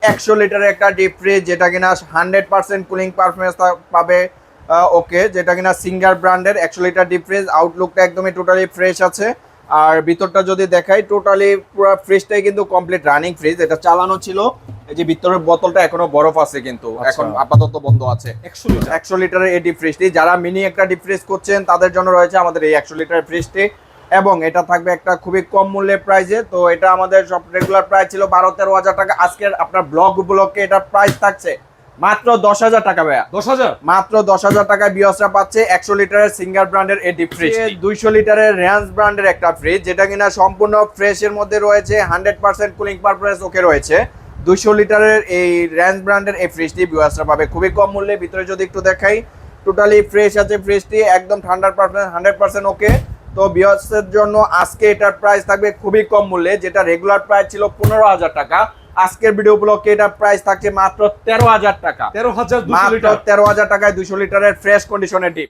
100 লিটারের একটা deep fridge, যেটা কিনা 100% কুলিং পারফরমেন্স পাবে। ওকে, যেটা কিনা সিঙ্গার ব্র্যান্ডের 100 লিটার ডিপ ফ্রিজ। আউটলুকটা একদমই টোটালি ফ্রেশ আছে। আর ভিতরটা যদি দেখাই, টোটালি পুরো ফ্রিজটাই কিন্তু কমপ্লিট রানিং ফ্রিজ। এটা চালানো ছিল, এই যে ভিতরের বোতলটা এখনো বরফ আছে, কিন্তু এখন আপাতত বন্ধ আছে। 100 লিটারের এই ডিপ ফ্রিজটি, যারা মিনি একটা ডিপ ফ্রিজ করছেন তাদের জন্য রয়েছে আমাদের এই 100 লিটারের ফ্রিজটি। এবং এটা থাকবে একটা খুবই কম মূল্যের প্রাইসে। তো এটা আমাদের সব রেগুলার প্রাইস ছিল 12-13 হাজার টাকা। আজকের আপনার ব্লগ উপলক্ষে এটার প্রাইস থাকছে মাত্র 10,000 টাকা। ভাইয়া 10,000, মাত্র 10,000 টাকায় বিয়সরা পাচ্ছে 100 লিটারের সিঙ্গার ব্র্যান্ডের এই ডিপ ফ্রিজ। 200 লিটারের রেঞ্জ ব্র্যান্ডের একটা ফ্রিজ, যেটা কিনা সম্পূর্ণ ফ্রেশের মধ্যে রয়েছে, 100% কুলিং পারফরমেন্স ওকে রয়েছে। 200 লিটারের এই রেঞ্জ ব্র্যান্ডের এই ফ্রিজটি বিয়সরা পাবে খুবই কম মূল্যে। ভিতরে যদি একটু দেখাই, টোটালি ফ্রেশ আছে ফ্রিজটি, একদম ঠান্ডার পারফরমেন্স 100% ওকে। তো বিয়সের জন্য আজকে এটার প্রাইস থাকবে খুবই কম মূল্যে, যেটা রেগুলার প্রাইস ছিল 15,000 টাকা। আজকের ভিডিও উপলক্ষে এটার প্রাইস থাকছে মাত্র 13,000 টাকা। 13,200 মাত্র লিটার। 13,000 টাকায় 200 লিটারের ফ্রেশ কন্ডিশনের ডিপ।